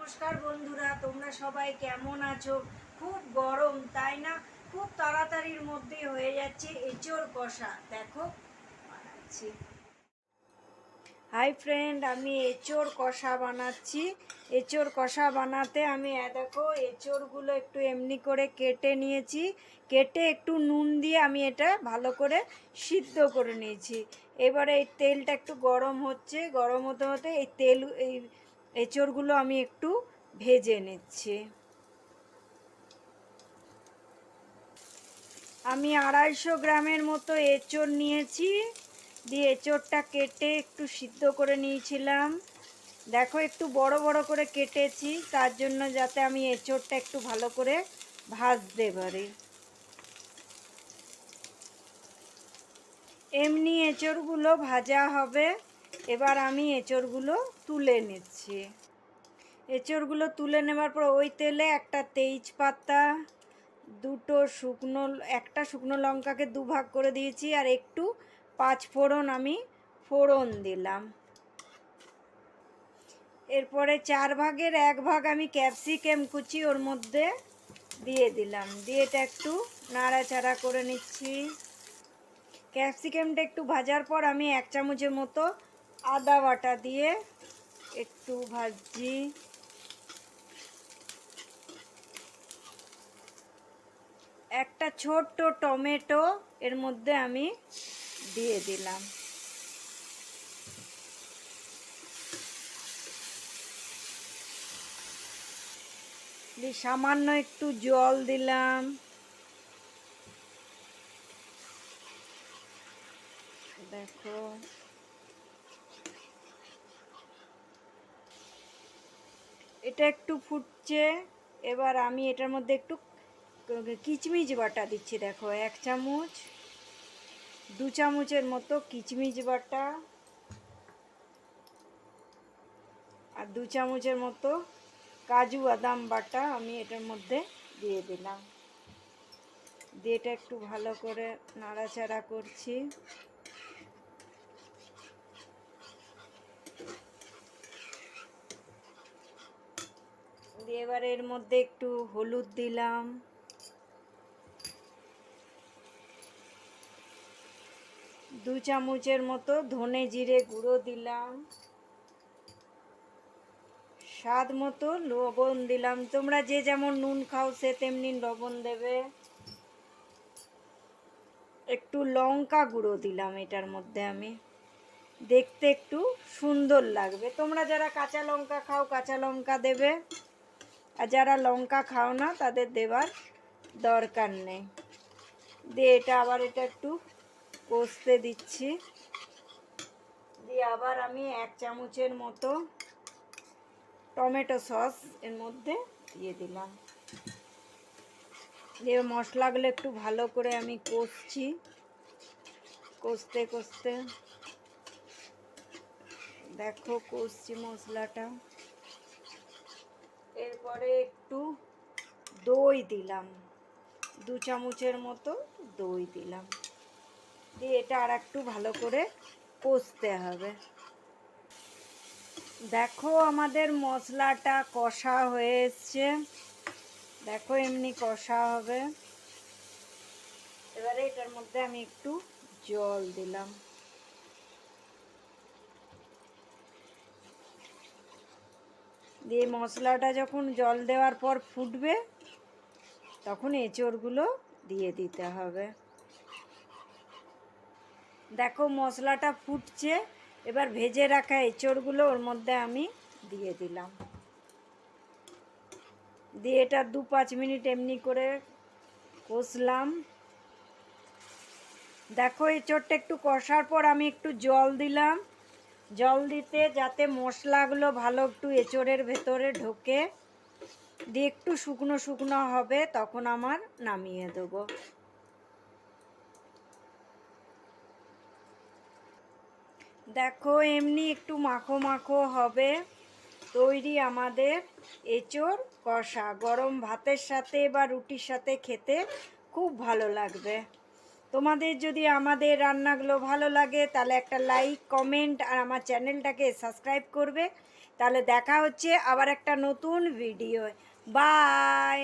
নমস্কার বন্ধুরা, তোমরা সবাই কেমন আছো? খুব গরম তাই না? খুব তাড়াতাড়ির মধ্যে হয়ে যাচ্ছে এঁচোড় কষা। দেখো বানাচ্ছি। হাই ফ্রেন্ড, আমি এঁচোড় কষা বানাচ্ছি। এঁচোড় কষা বানাতে আমি দেখো এঁচোড়গুলো একটু এমনি করে কেটে নিয়েছি। কেটে একটু নুন দিয়ে আমি এটা ভালো করে সিদ্ধ করে নিয়েছি। এবারে এই তেলটা একটু গরম হচ্ছে, গরম হতে হতে এই এঁচোড়গুলো আমি একটু ভেজে নিচ্ছি। আমি 250 গ্রামের মতো এঁচোড় নিয়েছি, দিয়ে এঁচোড়টা কেটে একটু সিদ্ধ করে নিয়েছিলাম। দেখো একটু বড় বড় করে কেটেছি, তার জন্য যাতে আমি এঁচোড়টা একটু ভালো করে ভাজতে পারি। এমনি এঁচোড়গুলো ভাজা হবে। এবার আমি এঁচোড়গুলো তুলে নিচ্ছি। এঁচোড়গুলো তুলে নেবার পর ওই তেলে একটা তেজপাতা, একটা শুকনো লঙ্কাকে দুভাগ করে দিয়েছি, আর একটু 5 ফোড়ন আমি ফোড়ন দিলাম। এরপরে 4 ভাগের 1 ভাগ আমি ক্যাপসিকাম কুচি ওর মধ্যে দিয়ে দিলাম, দিয়ে এটা একটু নাড়াচাড়া করে নিচ্ছি। ক্যাপসিকামটা একটু ভাজার পর আমি 1 চামচের মতো আদা বাটা দিয়ে একটু ভাজছি। একটা ছোট্ট টমেটো এর মধ্যে আমি দিয়ে দিলাম। সামান্য একটু জল দিলাম। দেখো এটা একটু ফুটছে। এবার আমি এটার মধ্যে একটু কিচমিচ বাটা দিচ্ছি। দেখো 1 চামচ, 2 চামচের মতো কিচমিচ বাটা, আর 2 চামচের মতো কাজু বাদাম বাটা আমি এটার মধ্যে দিয়ে দিলাম। দিয়ে এটা একটু ভালো করে নাড়াচাড়া করছি। দিয়ে এবার এর মধ্যে একটু হলুদ দিলাম, 2 চামচের মতো ধনে জিরে গুঁড়ো দিলাম, স্বাদ মতো লবণ দিলাম। তোমরা যে যেমন নুন খাও সে তেমনি লবণ দেবে। একটু লঙ্কা গুঁড়ো দিলাম এটার মধ্যে আমি, দেখতে একটু সুন্দর লাগবে। তোমরা যারা কাঁচা লঙ্কা খাও কাঁচা লঙ্কা দেবে, আর যারা লঙ্কা খাও না তাদের দেবার দরকার নেই। দিয়ে এটা আবার এটা একটু কষতে দিচ্ছি। দিয়ে আবার আমি 1 চামচের মতো টমেটো সস এর মধ্যে দিয়ে দিলাম। দিয়ে মশলাগুলো একটু ভালো করে আমি কষছি। কষতে কষতে দেখো কষছি মশলাটা। এরপরে একটু দই দিলাম, 2 চামচের মতো দই দিলাম। দিয়ে এটা আর একটু ভালো করে কষতে হবে। দেখো আমাদের মশলাটা কষা হয়ে এসছে। দেখো এমনি কষা হবে। এবারে এটার মধ্যে আমি একটু জল দিলাম। দিয়ে মশলাটা যখন জল দেওয়ার পর ফুটবে তখন এঁচোড়গুলো দিয়ে দিতে হবে। দেখো মশলাটা ফুটছে। এবার ভেজে রাখা এঁচোড়গুলো ওর মধ্যে আমি দিয়ে দিলাম। দিয়ে এটা 2-5 মিনিট এমনি করে কষলাম। দেখো এঁচোড়টা একটু কষার পর আমি একটু জল দিলাম। জল দিতে যাতে মশলাগুলো ভালো একটু এঁচোড়ের ভেতরে ঢোকে। দিয়ে একটু শুকনো শুকনো হবে তখন আমার নামিয়ে দেবো। দেখো এমনি একটু মাখো মাখো হবে। তৈরি আমাদের এঁচোড় কষা। গরম ভাতের সাথে বা রুটির সাথে খেতে খুব ভালো লাগবে। তোমাদের যদি আমাদের রান্নাগুলো ভালো লাগে তাহলে একটা লাইক, কমেন্ট আর আমার চ্যানেলটাকে সাবস্ক্রাইব করবে। তাহলে দেখা হচ্ছে আবার একটা নতুন ভিডিও। বাই।